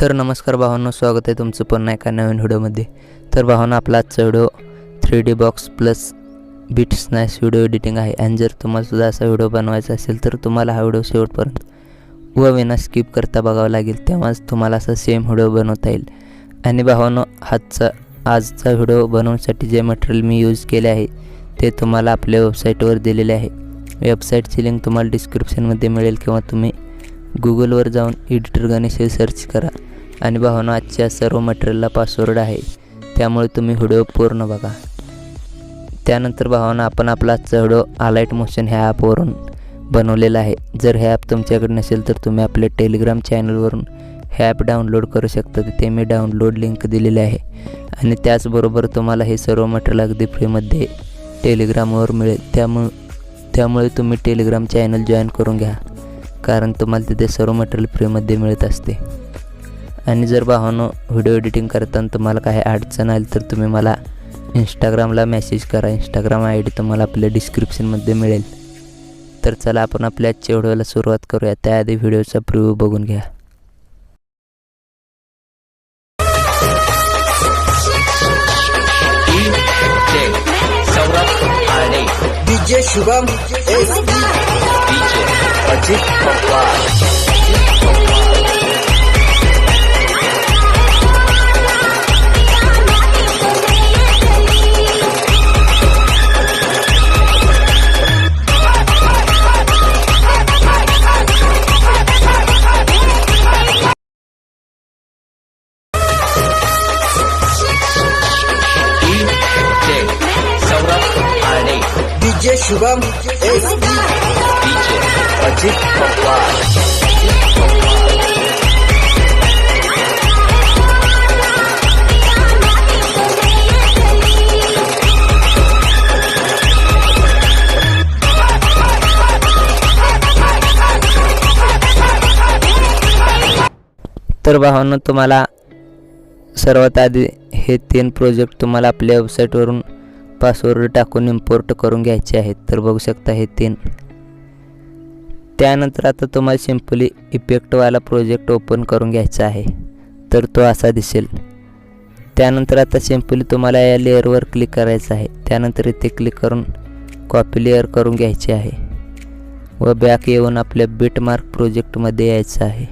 तर नमस्कार भावांनो, स्वागत आहे तुमचं पुन्हा एका नवीन व्हिडिओमध्ये। तर भावांनो, आपला आजचा video 3D box plus beat स्नॅश व्हिडिओ एडिटिंग आहे। आणि जर तुम्हाला सुद्धा असा व्हिडिओ बनवायचा असेल तर तुम्हाला हा व्हिडिओ शेवटपर्यंत व विना स्किप करता बघावा लागेल, तेव्हाच तुम्हाला असा सेम व्हिडिओ बनवता येईल। आणि भावांनो, आजचा व्हिडिओ बनवण्यासाठी जे मटेरियल मी यूज केले आहे ते तुम्हाला आपल्या वेबसाईटवर दिलेले आहे। वेबसाईटची लिंक तुम्हाला डिस्क्रिप्शनमध्ये मिळेल किंवा तुम्ही गूगलवर जाऊन एडिटर गणेश हे सर्च करा। आणि भावांनो, आजच्या सर्व मटेरियलला पासवर्ड आहे, त्यामुळे तुम्ही व्हिडिओ पूर्ण बघा। त्यानंतर भावांनो, आपण आपला आजचा व्हिडिओ alight motion ह्या ॲपवरून बनवलेला आहे। जर हे ॲप तुमच्याकडे नसेल तर तुम्ही आपल्या टेलिग्राम चॅनलवरून हे ॲप डाउनलोड करू शकता। ते मी डाउनलोड लिंक दिलेली आहे। आणि त्याचबरोबर तुम्हाला हे सर्व मटेरियल अगदी फ्रीमध्ये टेलिग्रामवर मिळेल, त्यामुळे तुम्ही टेलिग्राम चॅनल जॉईन करून घ्या, कारण तुम्हाला तिथे सर्व मटेरियल फ्रीमध्ये मिळत असते। आणि जर भावांनो, व्हिडिओ एडिटिंग करताना तुम्हाला काही अडचण आली तर तुम्ही मला इंस्टाग्रामला मेसेज करा। इंस्टाग्राम ID तुम्हाला आपल्या डिस्क्रिप्शनमध्ये मिळेल। तर चला, आपण आपल्या आजच्या व्हिडिओला सुरुवात करूया। त्याआधी व्हिडिओचा प्रिव्ह्यू बघून घ्या। DJ Shubham SD DJ Ajit Pawar. DJ Shubham SD DJ Ajit Pawar. तर भावांनो, तुम्हाला सर्वात आधी हे 3 प्रोजेक्ट तुम्हाला आपल्या वेबसाईटवरून पासवर्ड टाकून इम्पोर्ट करून घ्यायचे आहेत। तर बघू शकता हे 3। त्यानंतर आता तुम्हाला सिंपली इफेक्टवाला प्रोजेक्ट ओपन करून घ्यायचा आहे, तर तो असा दिसेल। त्यानंतर आता सिंपली तुम्हाला या लेअरवर क्लिक करायचं आहे। त्यानंतर इथे क्लिक करून कॉपी लेअर करून घ्यायचे आहे व बॅक येऊन आपल्या बीटमार्क प्रोजेक्टमध्ये यायचं आहे।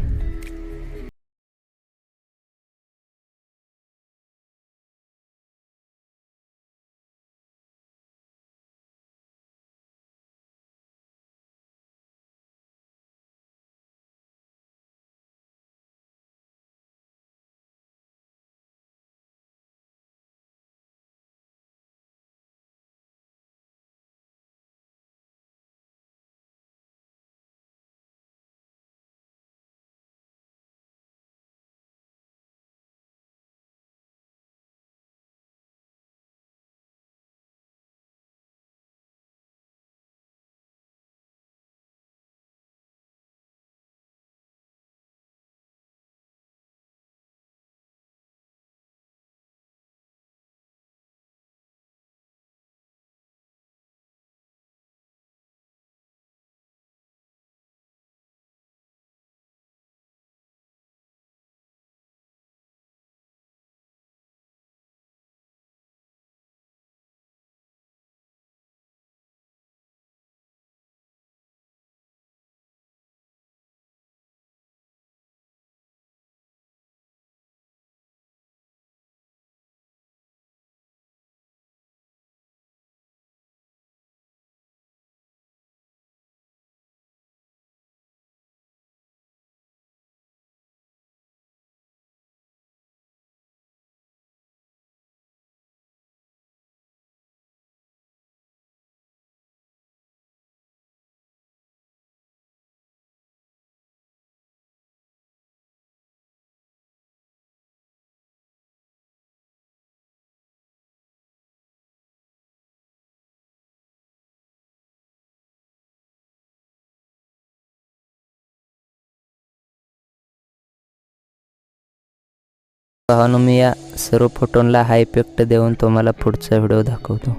भावांनो, मी या सर्व फोटोंना हा इफेक्ट देऊन तुम्हाला पुढचा व्हिडिओ दाखवतो,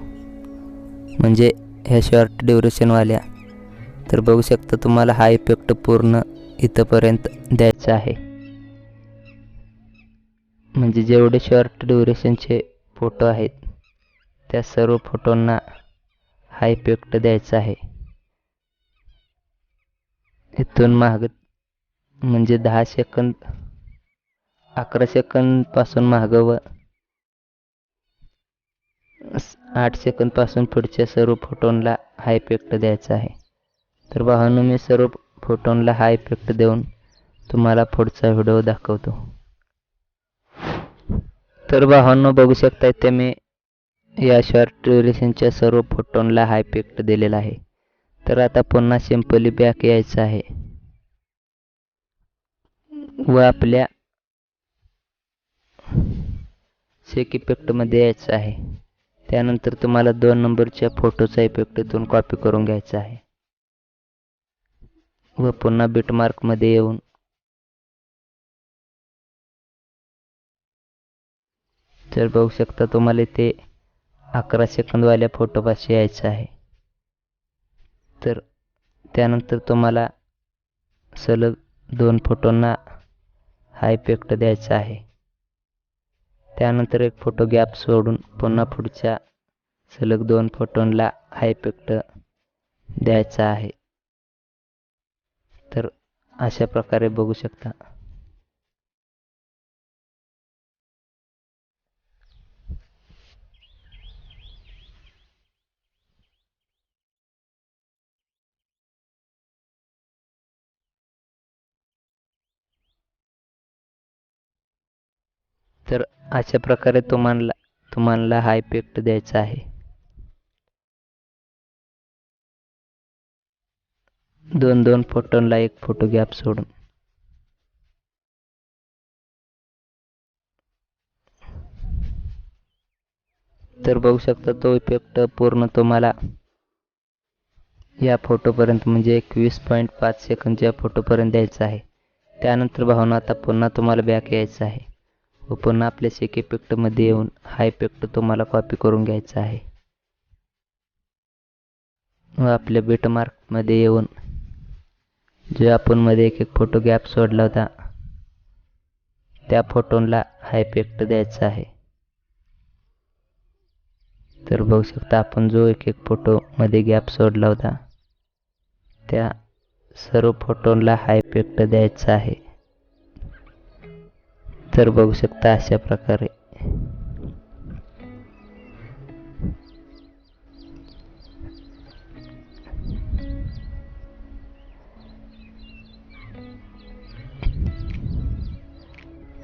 म्हणजे ह्या शॉर्ट ड्युरेशनवाल्या। तर बघू शकता, तुम्हाला हा इफेक्ट पूर्ण इथपर्यंत द्यायचा आहे। म्हणजे जेवढे शॉर्ट ड्युरेशनचे फोटो आहेत त्या सर्व फोटोंना हा इफेक्ट द्यायचा आहे. इथून माग म्हणजे 10 सेकंद 11 सेकंद पासून माग व 8 सेकंद पासून पुढच्या सर्व फोटोंना हा इफेक्ट द्यायचा आहे. तर भावांनो, मी सर्व फोटोंना हा इफेक्ट देऊन तुम्हाला पुढचा व्हिडिओ दाखवतो. तर भावांनो, बघू शकता इथे मी या शॉर्ट ड्युरेशनच्या सर्व फोटोंना हा इफेक्ट दिलेला आहे. तर आता पुन्हा सिंपली बॅक यायचं आहे व आपल्या शेक इफेक्टमध्ये यायचं आहे. त्यानंतर तुम्हाला 2 नंबरच्या फोटोचा इफेक्ट इथून कॉपी करून घ्यायचा आहे व पुन्हा बिटमार्कमध्ये येऊन तर बघू शकता तुम्हाला इथे 11 सेकंदवाल्या फोटोपाशी यायचं आहे. तर त्यानंतर तुम्हाला सलग 2 फोटोंना हा इफेक्ट द्यायचा आहे. त्यानंतर एक फोटो गॅप सोडून पुन्हा पुढच्या सलग 2 फोटोंना हा इफेक्ट द्यायचा आहे. तर अशा प्रकारे बघू शकता. तर अशा प्रकारे तुम्हाला हा इफेक्ट द्यायचा आहे. 2 फोटोंना एक फोटो गॅप सोडून. तर बघू शकता तो इफेक्ट पूर्ण तुम्हाला या फोटोपर्यंत म्हणजे 21.5 सेकंदच्या फोटोपर्यंत द्यायचा आहे. त्यानंतर भावना आता पुन्हा तुम्हाला बॅक यायचं आहे व पुन्हा आपल्या शेक इफेक्टमध्ये येऊन हा इफेक्ट तुम्हाला कॉपी करून घ्यायचा आहे व आपल्या बिटमार्कमध्ये येऊन जे आपण मध्ये एक फोटो गॅप सोडला होता त्या फोटोला हा इफेक्ट द्यायचा आहे. तर बघू शकता आपण जो एक फोटो मध्ये गॅप सोडला होता त्या सर्व फोटोंना हा इफेक्ट द्यायचा आहे. तर बघू शकता अशा प्रकारे.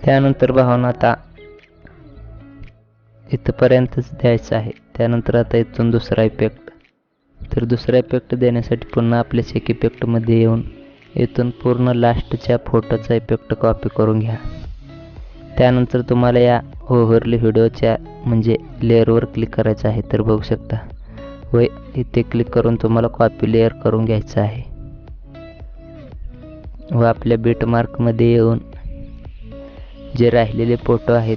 त्यानंतर भावना आता इथपर्यंतच द्यायचं आहे. त्यानंतर आता इथून दुसरा इफेक्ट. तर दुसरा इफेक्ट देण्यासाठी पुन्हा आपल्या शेक इफेक्टमध्ये येऊन इथून पूर्ण लास्टच्या फोटोचा इफेक्ट कॉपी करून घ्या. त्यानंतर तुम्हाला या ओव्हरले व्हिडिओच्या म्हणजे लेअरवर क्लिक करायचं आहे. तर बघू शकता व इथे क्लिक करून तुम्हाला कॉपी लेअर करून घ्यायचं आहे व आपल्या बिटमार्कमध्ये येऊन जे राहिलेले फोटो आहेत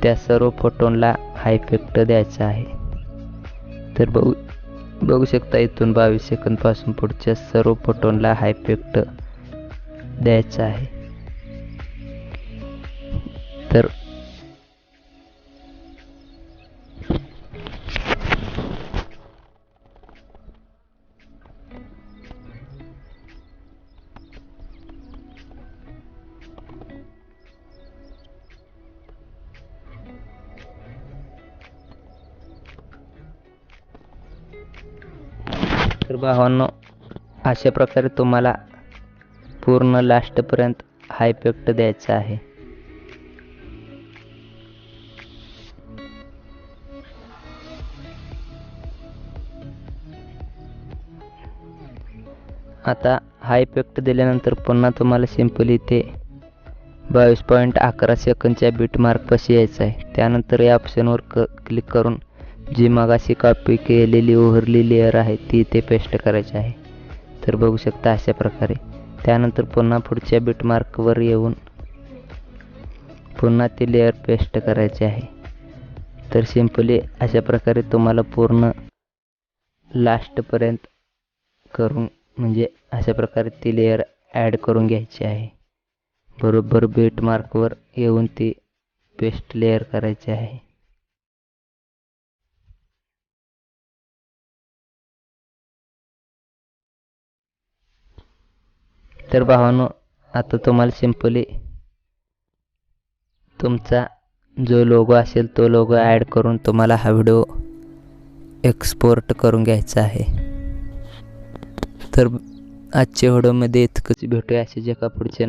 त्या सर्व फोटोंना हा इफेक्ट द्यायचा आहे. तर बघू शकता इथून 22 सेकंद पासून पुढच्या सर्व फोटोंना हा इफेक्ट द्यायचा आहे. तर भावांनो, अशा प्रकारे तुम्हाला पूर्ण लास्टपर्यंत हा इफेक्ट द्यायचा आहे. आता हा इफेक्ट दिल्यानंतर पुन्हा तुम्हाला सिंपली इथे 22.11 सेकंदच्या बिटमार्कपाशी यायचं आहे. त्यानंतर या ऑप्शनवर क्लिक करून जी मगाशी कॉपी केलेली ओव्हरली लेअर आहे ती इथे पेस्ट करायची आहे. तर बघू शकता अशा प्रकारे. त्यानंतर पुन्हा पुढच्या बिटमार्कवर येऊन पुन्हा ती लेअर पेस्ट करायची आहे. तर सिंपली अशा प्रकारे तुम्हाला पूर्ण लास्टपर्यंत करून म्हणजे अशा प्रकारे ती लेअर ॲड करून घ्यायची आहे. बरोबर बीट मार्कवर येऊन ती पेस्ट लेअर करायची आहे. तर भावांनो, आता तुम्हाला सिंपली तुमचा जो लोगो असेल तो लोगो ॲड करून तुम्हाला हा व्हिडिओ एक्सपोर्ट करून घ्यायचा आहे. तर आजच्या व्हिडिओमध्ये इतकंच. भेटूया अशाच एका पुढच्या